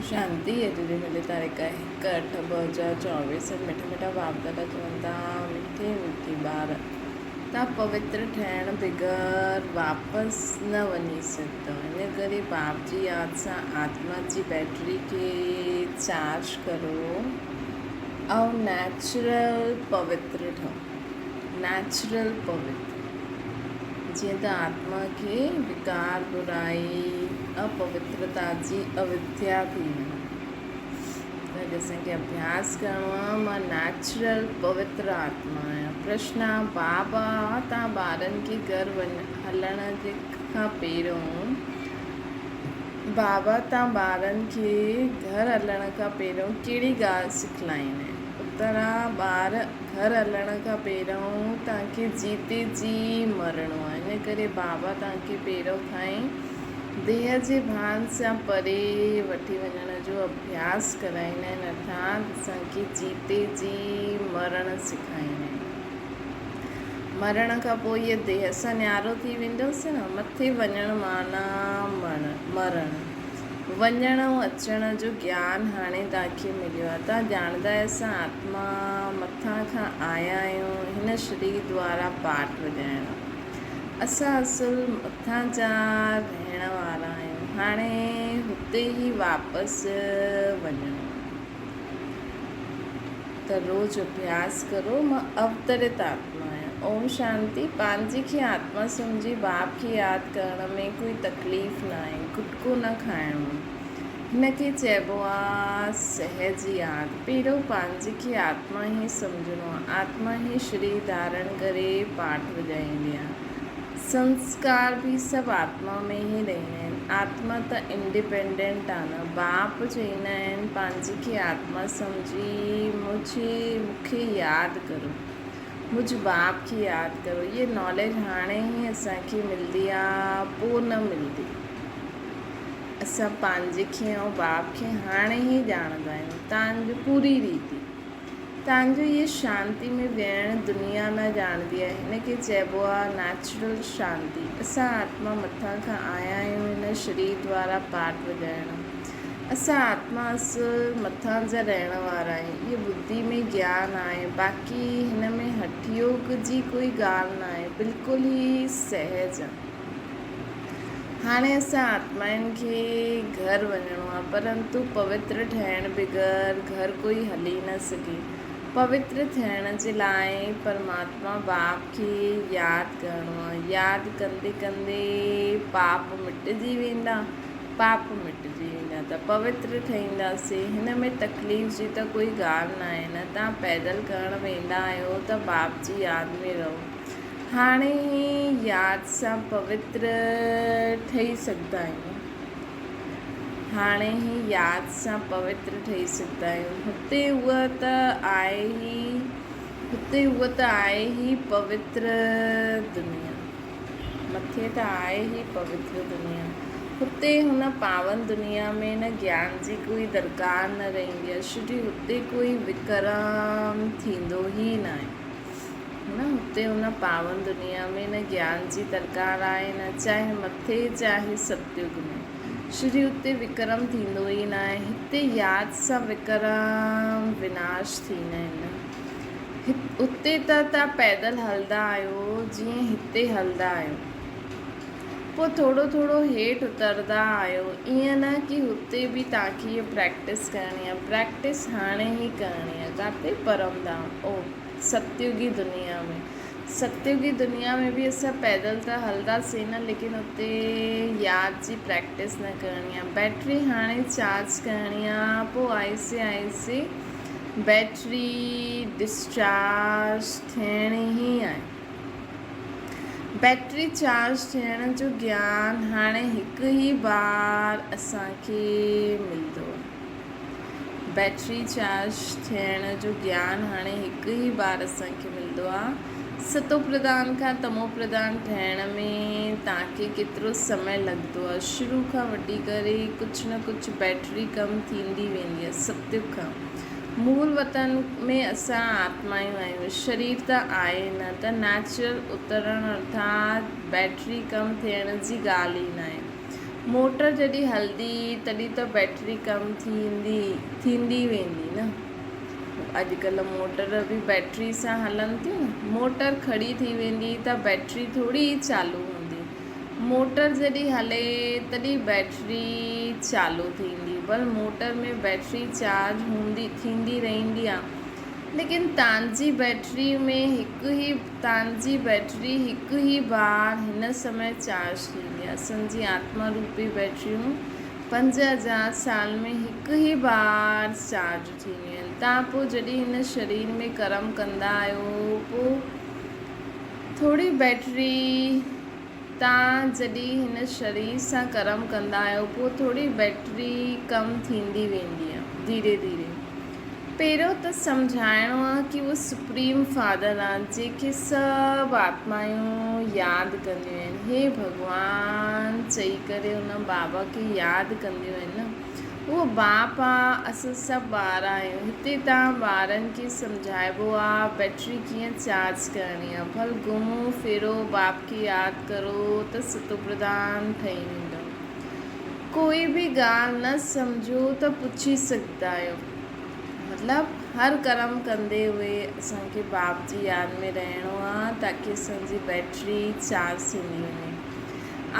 शांति अॼु मिले तारीख़ 1/8/2024 मिठा मिठा बाप दादा चवनि था मिठी मिठी ॿार तव्हां पवित्र ठहिण बग़ैर वापसि न वञी सघंदो। इन करे बाप जी यादि सां आत्मा जी बैटरी खे चार्ज करो ऐं नेचुरल पवित्र ठहो। नेचुरल पवित्र जीअं त आत्मा खे विकार बुराई अपवित्रता जी अविद्या थी वञे त असांखे अभ्यास करिणो आहे। मां नेचुरल पवित्र आत्मा आहियां। प्रश्न आहे बाबा तव्हां ॿारनि खे घरु हलण जे खां पहिरियों बाबा तव्हां ॿारनि खे घरु हलण खां पहिरियों कहिड़ी ॻाल्हि सिखलाईंदा आहिनि? उत्तर आहे ॿार घरु हलण खां पहिरियों तव्हांखे जीते जी मरणो आहे। इन करे बाबा तव्हांखे पहिरियों खां ई देह जे भान सां परे वठी वञण जो अभ्यास कराईंदा आहिनि, अर्थात असांखे जीते जी मरण सेखारींदा आहिनि। मरण खां पोइ इहा देह सां न्यारो थी वेंदोसीं न। मथे वञणु माना मरण वञण ऐं अचण जो ज्ञान हाणे तव्हांखे मिलियो आहे। तव्हां ॼाणंदा असां आत्मा मथां खां आया आहियूं हिन शरीर द्वारा पाठ वॼाइण। असां असुल मथां जा रहण वारा आहियूं। हाणे हुते ई वापसि वञणो त रोज़ु अभ्यास करो। मां अवतरित आत्मा आहियां। ओम शांति। पंहिंजी खे आत्मा सम्झी बाप खे यादि करण में कोई तकलीफ़ न आहे। गुटको न खाइणो, हिनखे चइबो आहे सहज यादि। पहिरियों पंहिंजी खे आत्मा ई सम्झणो आहे। आत्मा ई शरीर धारण करे पाठ वॼाईंदी आहे। संस्कार बि सभु आत्मा में ई रहंदा आहिनि। आत्मा त इंडिपेंडेंट आहे न। बाप चवंदा आहिनि पंहिंजी खे आत्मा सम्झी मूंखे यादि करो, मुझ बाप खे यादि करो। इहे नॉलेज हाणे ई असांखे मिलंदी आहे, पोइ न मिलंदी। असां पंहिंजे खे ऐं बाप खे हाणे ई ॼाणंदा आहियूं। तव्हांजी पूरी रीति तव्हांजो इहे शांति में वेहण दुनिया न ॼाणंदी आहे। हिनखे चइबो आहे नेचुरल शांति। असां आत्मा मथां खां आया आहियूं हिन शरीर द्वारा पाठ वॼाइण। असां आत्मा असुल मथां जा रहण वारा आहियूं। इहा बुद्धि में ज्ञान आहे। बाक़ी हिन में हठयोग जी कोई ॻाल्हि न आहे, बिल्कुलु ई सहज आहे। हाणे असां आत्माउनि खे घरु वञिणो आहे, परंतु पवित्र ठहिण बग़ैर घरु कोई हली न सघे। पवित्र थियण जे लाइ परमात्मा बाप खे यादि करिणो आहे। यादि कंदे कंदे पाप मिटिजी वेंदा। पाप मिटिजी वेंदा त पवित्र ठहींदासीं। हिन में तकलीफ़ जी त कोई ॻाल्हि न आहे न। तव्हां पैदल करणु वेंदा आहियो त बाप जी यादि में रहो। हाणे ई यादि सां पवित्र ठही सघंदा आहियूं। हाणे ई यादि सां पवित्र ठही सघंदा आहियूं। हुते उहा त आहे ई पवित्र दुनिया। मथे त आहे ई पवित्र दुनिया। हुते हुन पावन दुनिया में न ज्ञान जी कोई दरकार न रहंदी आहे। छोकी हुते कोई विक्रम थींदो ई न आहे न। हुते हुन पावन दुनिया में न ज्ञान जी दरकार आहे न, चाहे मथे चाहे सतयुग में। श्री हुते विक्रम थींदो ई न आहे। हिते यादि सां विक्रम विनाश थींदा आहिनि। उते त तव्हां पैदल हलंदा आहियो जीअं हिते हलंदा आहियो, पोइ थोरो थोरो हेठि उतरंदा आहियो। ईअं न कि हुते बि तव्हांखे इहो प्रैक्टिस करणी आहे। प्रैक्टिस हाणे ई करणी आहे। किथे परमधाम सतयुगी दुनिया में। सतयुगी दुनिया में बि असां पैदल त हलंदासीं न, लेकिन हुते यादि जी प्रैक्टिस न करणी आहे। बैटरी हाणे चार्ज करणी आहे, पोइ आहिस्ते आहिस्ते बैटरी डिस्चार्ज थियणी ई आहे। बैटरी चार्ज थियण जो ज्ञान हाणे हिकु ई बार असांखे मिलंदो आहे। बैटरी चार्ज थियण जो ज्ञान हाणे हिकु ई बार असांखे मिलंदो आहे। सतो प्रधान खां तमो प्रधान ठहिण में तव्हांखे केतिरो समय लॻंदो आहे। शुरू खां वठी करे कुझु न कुझु बैटरी कमु थींदी वेंदी आहे। सतयुग खां मूल वतन में असां आत्मायूं आहियूं। शरीर त आहे न, त नेचुरल उतरणु अर्थात बैटरी कमु थियण जी ॻाल्हि ई न आहे। मोटर जॾहिं हलंदी तॾहिं त बैटरी कम थींदी वेंदी न। अॼुकल्ह मोटर बि बैटरी सां हलनि थियूं न। मोटर खड़ी थी वेंदी त बैटरी थोरी चालू हूंदी। मोटर जॾहिं हले तॾहिं बैटरी चालू थींदी, पर मोटर में बैटरी चार्ज थींदी रहंदी आहे। लेकिन तव्हांजी बैटरी हिकु ई बार हिन समय चार्ज थींदी आहे। असांजी आत्मा रूपी बैटरियूं 5000 साल में हिकु ई बार चार्ज थींदियूं आहिनि। तव्हां पोइ जॾहिं हिन शरीर में कर्म कंदा आहियो, पोइ थोरी बैटरी तव्हां जॾहिं हिन शरीर सां कर्म कंदा आहियो, पोइ थोरी बैटरी कम थींदी वेंदी आहे धीरे धीरे। पहिरियों त सम्झाइणो आहे कि उहो सुप्रीम फादर आहे जंहिंखे सभु आत्मायूं यादि कंदियूं आहिनि। हे भॻवान चई करे उन बाबा खे यादि कंदियूं आहिनि न। उहो बाप आहे, असां सभु ॿार आहियूं। हिते तव्हां ॿारनि खे सम्झाइबो आहे बैटरी कीअं चार्ज करणी आहे। भल घुमो फिरो बाप खे यादि करो त सतो प्रधान ठही वेंदो। कोई बि ॻाल्हि न सम्झो त पुछी सघंदा आहियो। मतिलबु हर कर्म कंदे हुए असांखे बाप जी यादि में रहणो आहे ताकी असांजी बैटरी चार्ज थींदी वञे।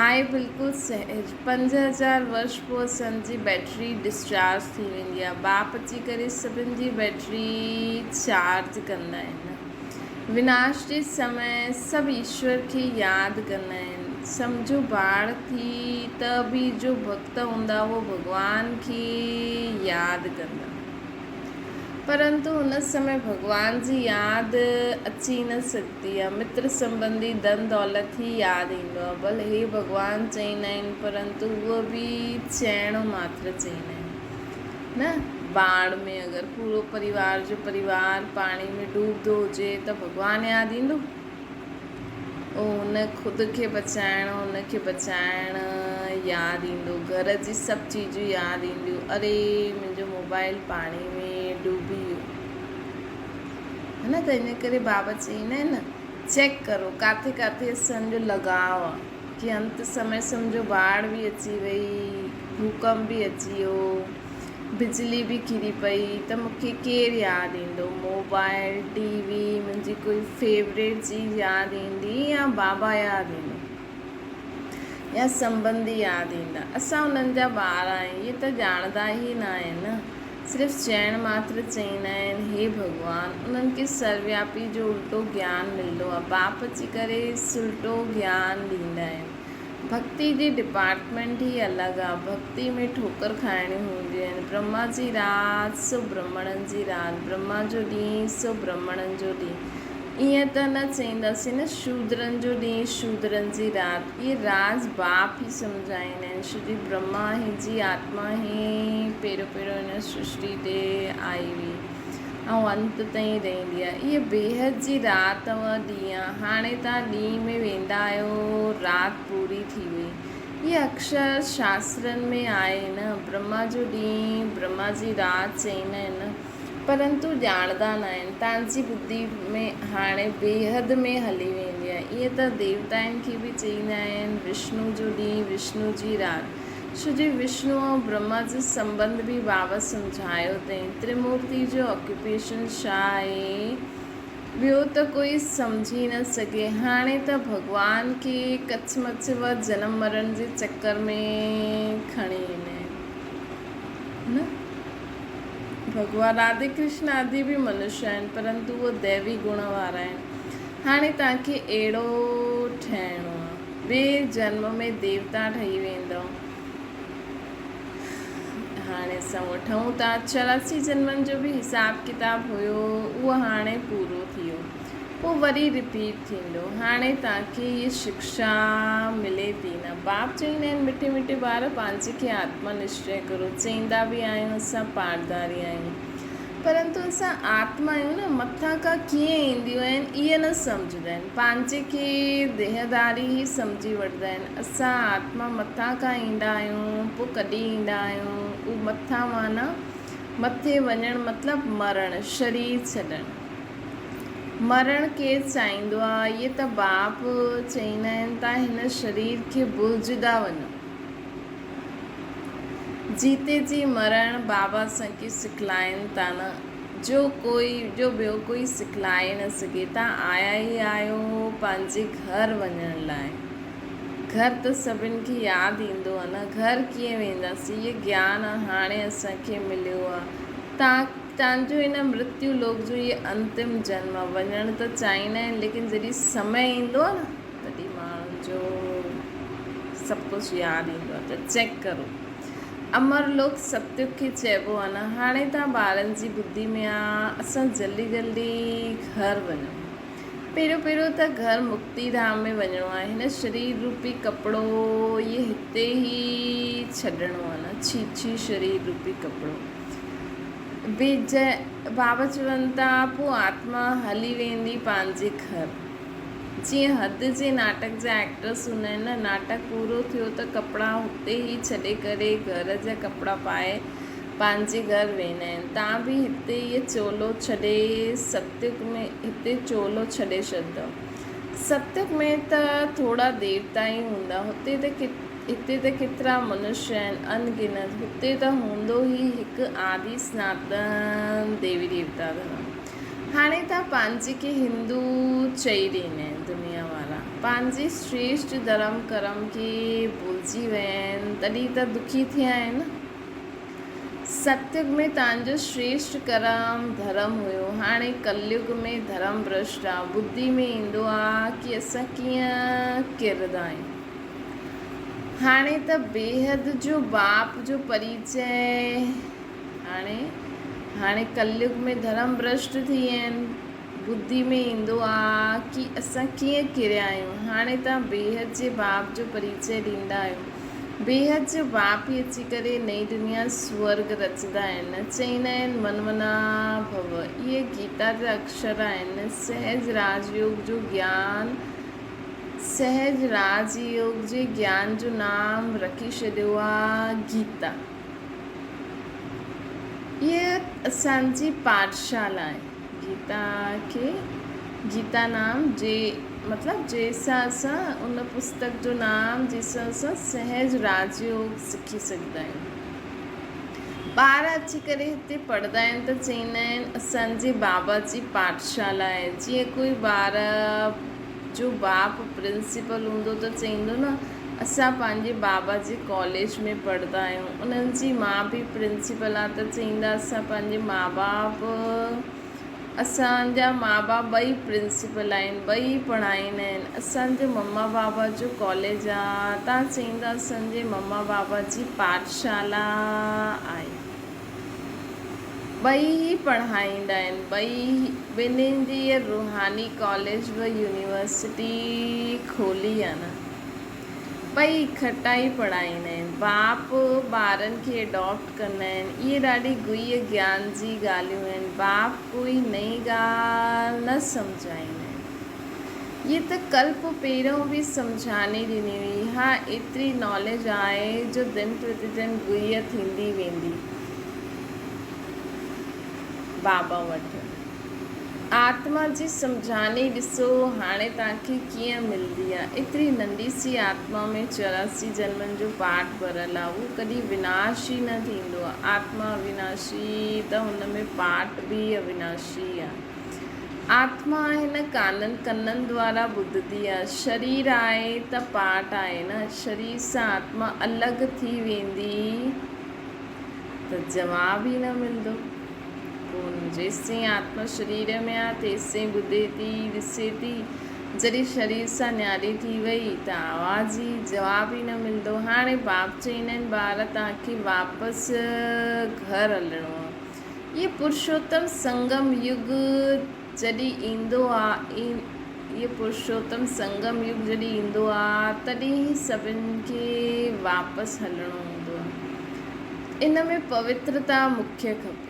आहे बिल्कुलु सहज। 5000 वर्ष पोइ असांजी बैटरी डिस्चार्ज थी वेंदी आहे। बाप अची करे सभिनि जी बैटरी चार्ज कंदा आहिनि। विनाश जे समय सभु ईश्वर खे यादि कंदा आहिनि। सम्झो बाढ़ थी त बि जो भक्त हूंदा उहो भॻवान खे यादि कंदा, परंतु हुन समय भॻवान जी यादि अची न सघंदी आहे। मित्र संबंधी धन दौलत ई यादि ईंदो आहे। भले हे भॻवान चईंदा आहिनि, परंतु उहो बि चइणो मात्र चईंदा आहिनि न। बाढ़ में अगरि पूरो परिवार जो परिवार पाणी में डूबंदो हुजे त भॻवानु यादि ईंदो। हुन ख़ुदि खे बचाइणो, हुनखे बचाइणु यादि ईंदो। घर जी सभु चीजूं यादि ईंदियूं। अरे मुंहिंजो मोबाइल पाणी में डूबी वियो है न, त इन करे बाबा चईंदा आहिनि न, चेक करो किथे किथे असांजो लॻाव आहे कि अंत समय सम्झो बाढ़ बि अची वई, भूकंप बि अची वियो, बिजली बि किरी पई त मूंखे केरु यादि ईंदो? मोबाइल, टीवी, मुंहिंजी कोई फेवरेट चीज़ यादि ईंदी या बाबा यादि ईंदो या संबंधी यादि ईंदा। असां उन्हनि जा ॿार आहियूं, इहे त ॼाणंदा ई न आहिनि न। सिर्फ़ु चइण मात्र चईंदा आहिनि हे भॻवान। उन्हनि खे सर्वव्यापी जो उल्टो ज्ञान मिलंदो आहे। बाप अची करे सुल्टो ज्ञान ॾींदा आहिनि। भक्ति जी डिपार्टमेंट ई अलॻि आहे। भक्ति में ठोकर खाइणियूं हूंदियूं आहिनि। ब्रह्मा जी राति सो ब्राह्मणनि जी राति, ब्रह्मा जो ॾींहुं सो ब्राह्मणनि जो ॾींहुं। ईअं त न चईंदासीं न शूद्रनि जो ॾींहुं शूद्रनि जी राति। इहे राज बाप ई सम्झाईंदा आहिनि। श्री ब्रह्मा जी आत्मा ई पहिरियों हिन सृष्टि ते आई हुई ऐं अंत ताईं रहंदी आहे। इहा बेहद जी राति ॾींहुं आहे। हाणे तव्हां ॾींहं में वेंदा आहियो, राति पूरी थी वई। इहा अक्षर शास्त्रनि में आहे न। ब्रह्मा जो ॾींहुं ब्रह्मा जी राति चईंदा आहिनि न, परंतु ॼाणंदा न आहिनि। तव्हांजी बुद्धि में हाणे बेहद में हली वेंदी आहे। ईअं त देवताउनि खे बि चईंदा आहिनि विष्णु जो ॾींहुं विष्णु जी राति। छो जो विष्णु ऐं ब्रह्मा जो संबंध बि बाबा सम्झायो अथई। त्रिमूर्ति जो ऑक्यूपेशन छा आहे ॿियो त कोई सम्झी न सघे। हाणे त भॻवान खे कच्छ मच्छ व जनम मरण जे चक्कर में खणी ईंदा आहिनि न। भॻवान राधे कृष्ण आदि बि मनुष्य आहिनि, परंतु उहो दैवी गुण वारा आहिनि। हाणे तव्हांखे अहिड़ो ठहिणो आहे, ॿिए जन्म में देवता ठही वेंदव। हाणे असां वठूं था 84 जन्मनि जो बि हिसाबु किताबु हुयो, उहो हाणे पूरो थी वियो, पोइ वरी रिपीट थींदो। हाणे तव्हांखे इहा शिक्षा मिले थी न। बाप चईंदा आहिनि मिठे मिठे ॿार पंहिंजे खे आत्मनिश्चय करो। चईंदा बि आहियूं असां पाठदारी आहियूं, परंतु असां आत्मा आहियूं न। मथां खां कीअं ईंदियूं आहिनि इहे न सम्झंदा आहिनि। पंहिंजे खे देहदारी ई सम्झी वठंदा आहिनि। असां आत्मा मथां खां ईंदा आहियूं, पोइ कॾहिं ईंदा आहियूं? उहो मथां माना मथे वञणु मतिलबु मरणु, शरीर छॾणु। मरण केरु चाहींदो आहे? इहे त बाप चईंदा आहिनि तव्हां हिन शरीर खे भुलिजंदा वञो। जीते जी मरण बाबा असांखे सिखलाइनि था न, जो ॿियो कोई सिखलाए न सघे। तव्हां आया ई आहियो पंहिंजे घर वञण लाइ। घर त सभिनि खे यादि ईंदो आहे न, घर कीअं वेंदासीं? इहो ज्ञान हाणे असांखे मिलियो आहे। तव्हांजो हिन मृत्यु लोक जो इहे अंतिम जन्म आहे। वञणु त चाहींदा आहिनि, लेकिन जॾहिं समय ईंदो आहे न, तॾहिं माण्हुनि जो सभु कुझु यादि ईंदो आहे। त चेक करो, अमरलोक सत्युग खे चइबो आहे न। हाणे तव्हां ॿारनि जी ॿुधी में आहे असां जल्दी जल्दी घर वञूं। पहिरियों त घर मुक्तिधाम में वञिणो आहे। हिन शरीर रूपी कपिड़ो इहे हिते ई छॾिणो आहे न, छी शरीर रूपी कपिड़ो बाबा चवनि था पोइ आत्मा हली वेंदी पंहिंजे घर। जीअं हद जे नाटक जा एक्टर्स हूंदा आहिनि न, नाटक पूरो थियो त कपिड़ा हुते ई छॾे करे घर जा कपिड़ा पाए पंहिंजे घर वेंदा आहिनि। तव्हां बि हिते इहो चोलो छॾे सत्युग में हिते चोलो छॾे छॾंदव। सत्युग में त थोरा देवता ई हूंदा, हिते त केतिरा मनुष्य आहिनि अनगिनत। हुते त हूंदो ई हिकु आदि सनातन देवी देवता धर्म। हाणे तव्हां पंहिंजे खे हिंदू चई ॾींदा आहिनि दुनिया वारा, पंहिंजे श्रेष्ठ धर्म कर्म खे भुलिजी विया आहिनि, तॾहिं त दुखी थिया आहिनि। सत्युग में तव्हांजो श्रेष्ठ कर्म धर्म हुयो, हाणे कलयुग में धर्म भ्रष्ट आहे। बुद्धि में ईंदो आहे कि असां कीअं किरंदा आहियूं। हाणे त बेहद जो बाप जो परिचय, हाणे कलयुग में धर्म भ्रष्ट थी विया आहिनि। बुद्धि में ईंदो आहे कि असां कीअं किरिया आहियूं। हाणे तव्हां बेहद जे बाप जो परिचय ॾींदा आहियो। बेहद जो बाप ई अची करे नई दुनिया स्वर्ग रचंदा आहिनि। चईंदा आहिनि मनमना भव। इहे गीता जा अक्षर आहिनि। सहज राजयोग जे ज्ञान जो नाम रखी छॾियो आहे गीता। इहा असांजी पाठशाला आहे। गीता नाम जंहिंसां असां उन पुस्तक जो नाम जंहिंसां असां सहज राजयोग सिखी सघंदा आहियूं। ॿार अची करे हिते पढ़ंदा आहिनि त चईंदा आहिनि असांजे बाबा जी पाठशाला आहे। जीअं कोई ॿार जो बाप प्रिंसिपल हूंदो त चईंदो न असां पंहिंजे बाबा जे कॉलेज में पढ़ंदा आहियूं। उन्हनि जी माउ बि प्रिंसिपल आहे त चईंदा असां पंहिंजे असांजा माउ बाप ॿई प्रिंसिपल आहिनि, ॿई पढ़ाईंदा आहिनि। असांजे मम्मा बाबा जो कॉलेज आहे, तव्हां चईंदा असांजे मम्मा बाबा जी पाठशाला आहे। ॿई पढ़ाईंदा आहिनि, ॿिन्हिनि जी रूहानी कॉलेज व यूनिवर्सिटी खोली आहे न। ॿई इकठा ई पढ़ाईंदा आहिनि। बाप ॿारनि खे एडॉप्ट कंदा आहिनि। इहे ॾाढी गुह्य ज्ञान जी ॻाल्हियूं आहिनि। बाप कोई नई ॻाल्हि न सम्झाईंदा आहिनि। इहे त कल्प पहिरियों बि सम्झाने ॾिनी हुई। हा, एतिरी नॉलेज आहे जो दिन प्रतिदिन गुह्य थींदी वेंदी बाबा वटि। आत्मा जी सम्झानी ॾिसो हाणे तव्हांखे कीअं मिलंदी आहे। एतिरी नंढी सी आत्मा में 84 जन्मनि जो पाठ भरियलु आहे। उहो कॾहिं विनाशी न थींदो आहे। आत्मा अविनाशी त हुन में पाठ बि अविनाशी आहे। आत्मा हिन कननि द्वारा ॿुधंदी आहे। शरीर आहे त पाठ आहे न। शरीर सां आत्मा अलॻि थी वेंदी त जवाब ई न मिलंदो। जेसिताईं आत्मा शरीर में आहे तेसिताईं ॿुधे थी, ॾिसे थी। जॾहिं शरीर सां न्यारी थी वई त आवाज़ ई जवाब ई न मिलंदो। हाणे बाप चईंदा आहिनि ॿार तव्हांखे वापसि घर हलिणो आहे। इहे पुरुषोत्तम संगम युग जॾहिं ईंदो आहे, तॾहिं सभिनि खे वापसि हलिणो हूंदो आहे। इन में पवित्रता मुख्य खपे।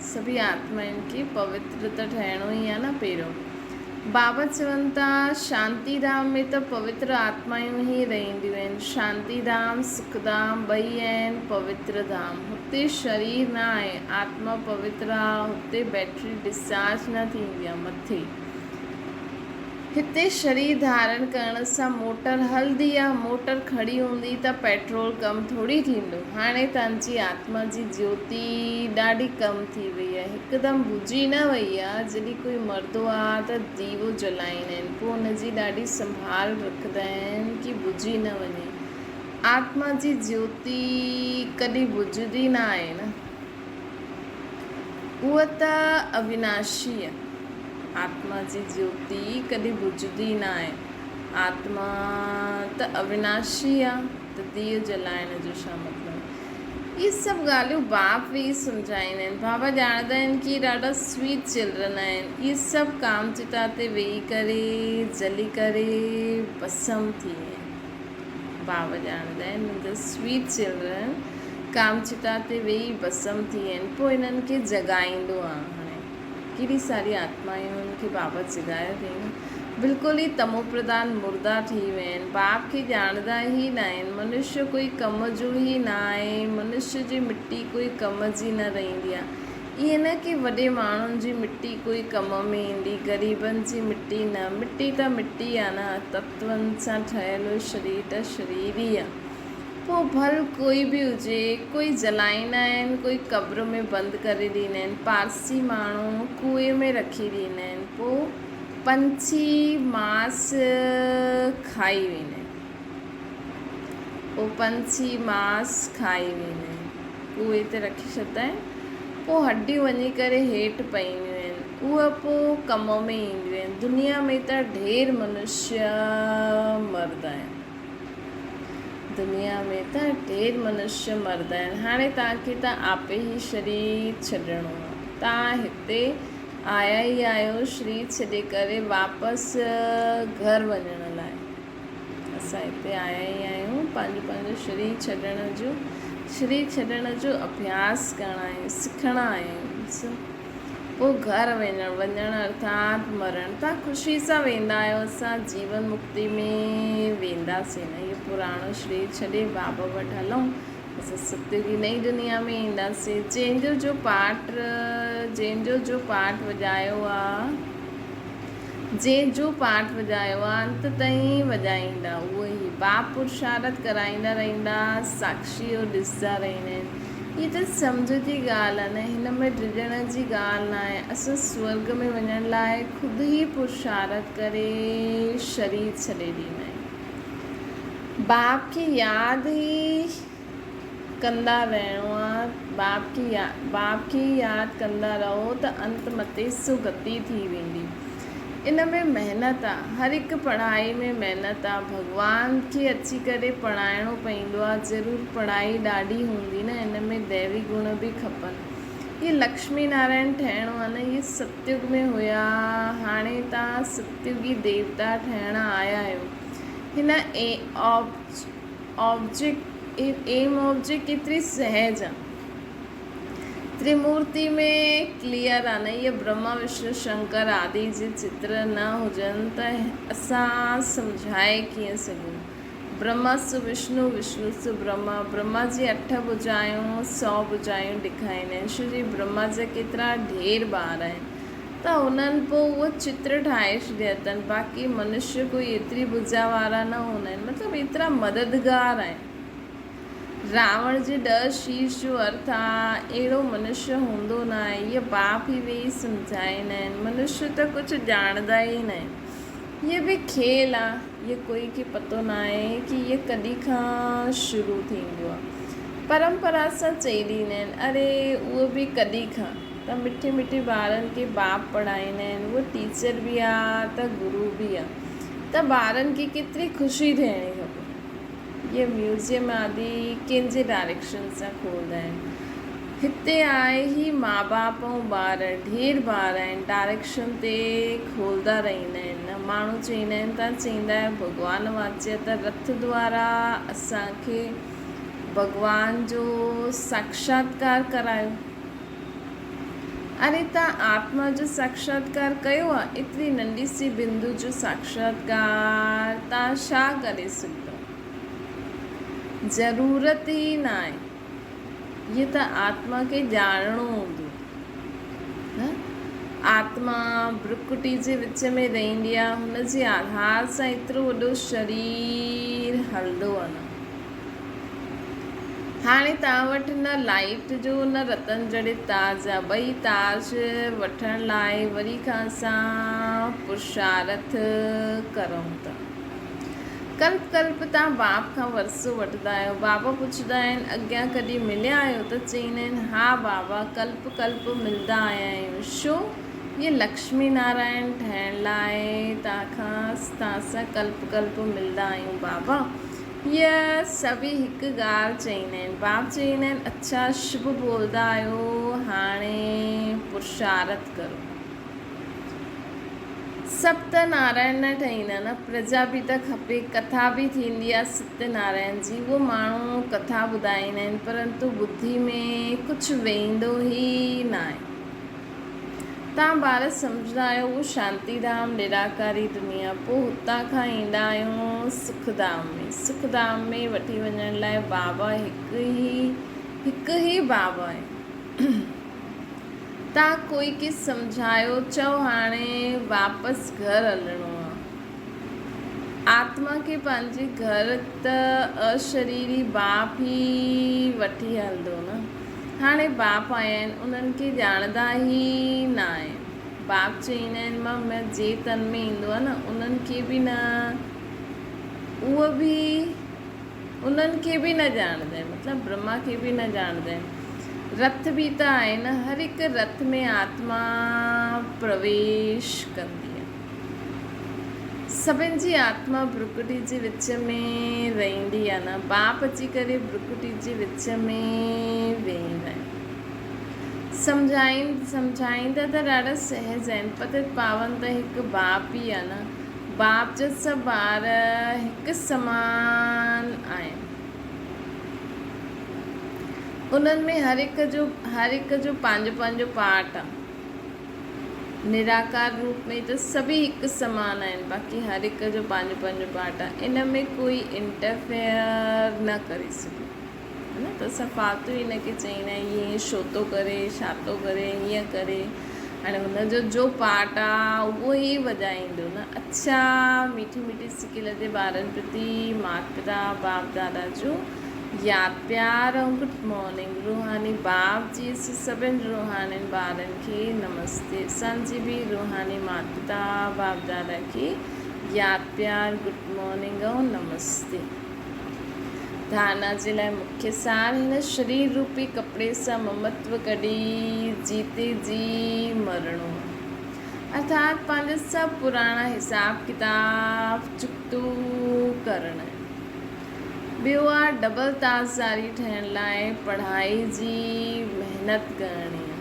सभी आत्माउनि खे पवित्र त ठहिणो ई आहे न। पहिरियों बाबा चवनि था शांतिधाम में त पवित्र आत्मायूं ई रहंदियूं आहिनि। शांतिधाम सुखधाम ॿई आहिनि पवित्र धाम। हुते शरीर न आहे, आत्मा पवित्र आहे। हुते बैटरी डिस्चार्ज न थींदी आहे मथे। हिते शरीर धारण करण सां मोटर हलंदी आहे, मोटर खड़ी हूंदी त पेट्रोल कम थोड़ी थींदो। हाणे तव्हांजी आत्मा जी ज्योति ॾाढी कम थी वई आहे, हिकदमि बुझी न वई आहे। जॾहिं कोई मरंदो आहे त दीवो जलाईंदा आहिनि, पोइ हुनजी ॾाढी संभाल रखंदा आहिनि कि बुझी न वञे। आत्मा जी ज्योति कॾहिं बुझंदी न आहे न, उहा त अविनाशी आहे। आत्मा जी ज्योति कॾहिं बुझंदी न आहे। आत्मा त अविनाशी आहे, त दियो जलाइण जो छा मतिलबु। इहे सभु ॻाल्हियूं बाप वेही सम्झाईंदा आहिनि। बाबा ॼाणंदा आहिनि कि ॾाढा स्वीट चिल्ड्रन आहिनि। इहे सभु कामचिता ते वेही करे जली करे भस्म थी विया आहिनि। बाबा ॼाणंदा आहिनि मुंहिंजा स्वीट चिल्ड्रन कामचिता ते वेही भस्म थी विया आहिनि। पोइ हिननि खे जगाईंदो आहे। केॾी सारी आत्मायूं उनखे बाबा जगाए अथई, बिल्कुलु ई तमो प्रधान मुर्दा थी विया आहिनि। बाप खे ॼाणंदा ई न आहिनि। मनुष्य कोई कम जो ई न आहे, मनुष्य जी मिट्टी कोई कम जी न रहंदी आहे। ईअं न कि वॾे माण्हुनि जी मिट्टी कोई कम में ईंदी, ग़रीबनि जी मिट्टी न। मिट्टी त मिट्टी आहे न, तत्वनि सां ठहियलु शरीर त शरीर ई आहे। पोइ भल कोई बि हुजे, कोई जलाईंदा आहिनि, कोई क़ब्र में बंदि करे ॾींदा आहिनि। पारसी माण्हू कुएं में रखी ॾींदा आहिनि, पोइ पंछी मांस खाई वेंदा आहिनि। पोइ पंछी मांस खाई वेंदा आहिनि, कुएं ते रखी छॾंदा आहिनि। पोइ हड्डियूं वञी करे हेठि पईंदियूं आहिनि, उहे पोइ कम में ईंदियूं आहिनि। दुनिया में त ढेर मनुष्य मरंदा आहिनि, दुनिया में त ढेर मनुष्य मरंदा आहिनि। हाणे तव्हांखे त आपे ई शरीर छॾिणो आहे। तव्हां हिते आया ई आहियो शरीर छॾे करे वापसि घर वञण लाइ। असां हिते आया ई आहियूं पंहिंजो शरीर छॾण जो अभ्यास करणु आहियूं, सिखणु आहियूं। पोइ घर वञणु अर्थात मरणु। तव्हां ख़ुशी सां वेंदा आहियो, असां जीवन मुक्ति में वेंदासीं न। इहो पुराणो शरीर छॾे बाबा वटि हलूं, असां सत्य की नई दुनिया में ईंदासीं। जंहिंजो जो पाठ वॼायो आहे अंत ताईं वॼाईंदा उहो ई। बाप पुरुषारत कराईंदा रहंदा, साक्षी और ॾिसंदा रहंदा आहिनि। हीअ त सम्झ जी ॻाल्हि आहे न, हिन में डिॼण जी ॻाल्हि न आहे। असां स्वर्ग में वञण लाइ ख़ुदि ई पुरुषारत करे शरीर छॾे ॾींदा आहियूं। बाप खे यादि ई कंदा रहणो आहे। बाप खे यादि कंदा रहो त अंत मते सुगति थी वेंदी। इन में महिनत आहे, हर हिकु पढ़ाई में महिनत आहे। भॻवान खे अची करे पढ़ाइणो पवंदो आहे। ज़रूरु पढ़ाई ॾाढी हूंदी न, इन में दैवी गुण बि खपनि। इहे लक्ष्मी नारायण ठहिणो आहे न, इहे सतयुग में हुया। हाणे तव्हां सतयुगी देवता ठहिण आया आहियो। हिन ऑब्जेक्ट केतिरी सहज आहे। त्रिमूर्ति में क्लियर आहे न। इहे ब्रह्मा विष्णु शंकर आदि जे चित्र न हुजनि त असां सम्झाए कीअं सघूं। ब्रह्मा सु विष्णु, विष्णु सु ब्रह्मा। ब्रह्मा जी 8 भुजायूं 100 भुजायूं ॾेखारींदा आहिनि। छो जी ब्रह्मा जा केतिरा ढेर ॿार आहिनि, त उन्हनि पोइ उहो चित्र ठाहे छॾिया अथनि। बाक़ी मनुष्य कोई एतिरी भुजा वारा न हूंदा आहिनि, मतिलबु एतिरा मददगार आहिनि। रावण जे 10 शीश जो अर्थ आहे अहिड़ो मनुष्य हूंदो न आहे। इहे बाप ई वेही सम्झाईंदा आहिनि। मनुष्य त कुझु ॼाणंदा ई न आहिनि। इहे बि खेल आहे। इहे कोई खे पतो न आहे कि इहे कॾहिं खां शुरू थींदो आहे। परंपरा सां चई ॾींदा आहिनि, अरे उहो बि कॾहिं खां। त मिठे मिठे ॿारनि खे बाप पढ़ाईंदा आहिनि। उहो टीचर बि आहे त गुरू बि आहे। त ॿारनि खे केतिरी ख़ुशी थियणी खपे। इहे म्यूज़ियम आदि कंहिंजे डायरेक्शन सां खोलंदा आहिनि। हिते आहे ई माउ बाप ऐं ॿार, ढेर ॿार आहिनि, डायरेक्शन ते खोलंदा रहंदा आहिनि। माण्हू चवंदा आहिनि, तव्हां चवंदा आहियो भॻवान वाच्य त रथ द्वारा असांखे भॻवान जो साक्षात्कार करायो। अरे तव्हां आत्मा जो साक्षात्कार कयो आहे? एतिरी नंढी सी बिंदु जो साक्षात्कार तव्हां छा करे सघंदो? ज़रूरत ई न आहे। इहे त आत्मा खे ॼाणणो हूंदो न। आत्मा भ्रुकुटी जे विच में रहंदी आहे, हुन जे आधार सां एतिरो वॾो शरीर हलंदो आहे न। हाणे तव्हां वटि न लाइट जो न रतन जड़ित ताज आहे, ॿई ताज वठण लाइ वरी खां असां पुरुषार्थ करूं था। कल्प कल्प तव्हां बाप खां वरसो वठंदा आहियो। बाबा पुछंदा आहिनि अॻियां कॾहिं मिलिया आहियो, त चईंदा आहिनि हा बाबा, कल्प कल्प मिलंदा आया आहियूं। छो? ये लक्ष्मी नारायण ठहिण लाइ तव्हां सां कल्प कल्प मिलंदा आहियूं बाबा। इहा सभई हिकु ॻाल्हि चईंदा आहिनि। बाप चईंदा आहिनि अच्छा शुभ बोलंदा आहियो, हाणे पुरुषार्थ करो। सभु त नारायण न ठहींदा न, प्रजा बि त खपे, कथा बि थींदी आहे सत्यनारायण जी। उहो माण्हू कथा ॿुधाईंदा आहिनि, परंतु ॿुधी में कुझु वेंदो ई न आहे। तव्हां ॿार सम्झंदा आहियो उहो शांतीधाम निराकारी दुनिया, पोइ हुतां खां ईंदा आहियूं सुखधाम में। सुखधाम में वठी वञण लाइ बाबा हिकु ई बाबा आहे। तव्हां कोई खे सम्झायो, चओ हाणे वापसि घर हलणो आहे। आत्मा खे पंहिंजे घर त अशरीरी बाप ई वठी हलंदो न। हाणे बाप आया आहिनि, उन्हनि खे ॼाणंदा ई न आहे। बाप चईंदा आहिनि मां जे तन में ईंदो आहे न, उन्हनि खे बि न उन्हनि खे बि न ॼाणंदा आहिनि, मतिलबु ब्रह्मा खे बि न ॼाणंदा आहिनि। रथ बि त आहे न, हर हिकु रथ में आत्मा प्रवेश कंदी आहे। सभिनि जी आत्मा भ्रुकुटी जे विच में रहंदी आहे न। बाप अची करे भ्रुकुटी जे विच में वेहंदा आहिनि। सम्झाईंदा त ॾाढा सहज आहिनि, पतित पावन त हिकु बाप ई आहे न। बाप जा सभु ॿार हिकु समान आहिनि। उन्हनि में हर हिकु जो पंहिंजो पंहिंजो पार्ट आहे। निराकार रूप में त सभई हिकु समान आहिनि, बाक़ी हर हिकु जो पंहिंजो पंहिंजो पार्ट आहे। इन में कोई इंटरफेयर न करे सघे, है न। त असां फालतू ई हिनखे चईंदा आहियूं ईअं छो थो करे, छा थो करे, हीअं करे। हाणे हुनजो जो पार्ट आहे उहो ई वॼाईंदो न। अच्छा मीठी मीठी सिकी लॻे ॿारनि प्रति माता पिता बाप दादा जो यादि प्यार ऐं गुड मॉर्निंग। रूहानी बाप जी सभिनि रूहानी ॿारनि खे नमस्ते। असांजी बि रूहानी माता पिता बाप दादा खे यादि प्यार गुड मॉर्निंग ऐं नमस्ते। धारणा जे लाइ मुख्य सार, हिन शरीर रूपी कपिड़े सां ममत्व कढी जीते जी मरणो, अर्थात पंहिंजा सभु पुराणा हिसाब किताब चुक्तू करणु। ॿियो आहे डबल ताज़दारी ठहिण लाइ पढ़ाई जी महिनत करणी आहे।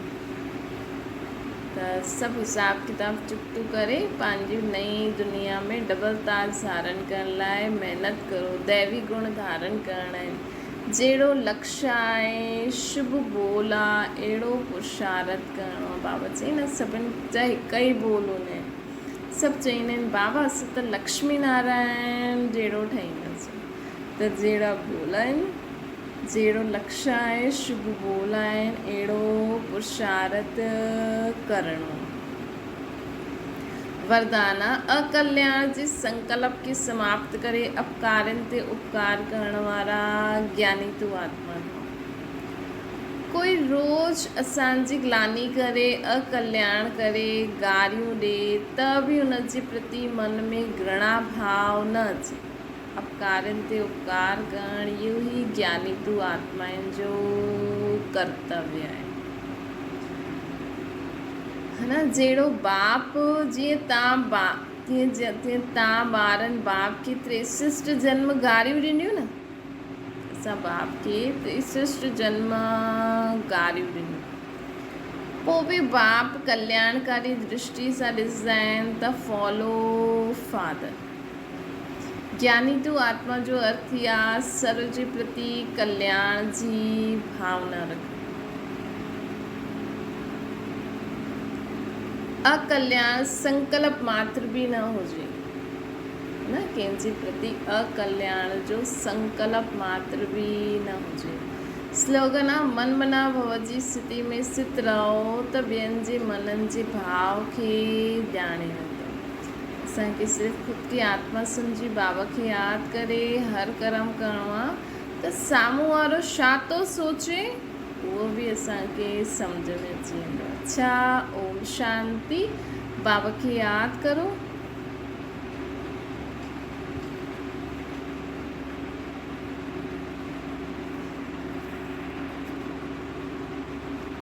त सभु हिसाब किताब चुक्तू करे पंहिंजी नई दुनिया में डबल ताज धारण करण लाइ महिनत करो। दैवी गुण धारण करणा आहिनि। जहिड़ो लक्ष्य आहे, शुभ बोल आहे, अहिड़ो पुरुषार्थ करिणो आहे। बाबा चई न सभिनि जा हिकु ई बोल हूंदा आहिनि। सभु चईंदा आहिनि बाबा असां त लक्ष्मी नारायण जहिड़ो ठाहींदासीं। त जहिड़ा बोल आहिनि, जहिड़ो लक्ष्य आहे, शुभ बोल आहिनि, अहिड़ो पुरुषार्थ करिणो। वरदान, अकल्याण जे संकल्प खे समाप्त करे अपकारनि ते उपकार करण वारा ज्ञानी तू आत्मा। कोई रोज़ असांजी ग्लानी करे, अकल्याण करे, गारियूं ॾे, त बि हुनजे प्रति मन में घृणा भाव न अचे। अपकारनि ते उपकार करणु इहो ई ज्ञानी तू आत्माउनि जो कर्तव्य आहे, है न। जहिड़ो बाप जीअं तव्हां ॿारनि बाप खे 63 जन्म गारियूं ॾिनियूं न, असां बाप खे 63 जन्म गारियूं ॾिनियूं। पोइ बि बाप कल्याणकारी दृष्टि सां ॾिसंदा आहिनि त फॉलो फादर। ज्ञानी तू आत्मा जो अर्थ ई आहे सर्व जे प्रति कल्याण जी भावना रखणु। अकल्याण संकल्प मात्र बि न हुजे न, कंहिंजे प्रति अकल्याण जो संकल्प मात्र बि न हुजे। स्लोगन आहे मन मना भव जी स्थिति में स्थित रहो त ॿियनि जे मननि जे भाव खे ॼाणे वठो। असांखे सिर्फ़ु ख़ुदि की आत्मा सम्झी बाबा खे यादि करे हर कर्म करिणो आहे त साम्हूं वारो छा थो सोचे उहो बि असांखे सम्झ में अची वेंदो। अच्छा, ओम शांति। बाबा खे यादि करो।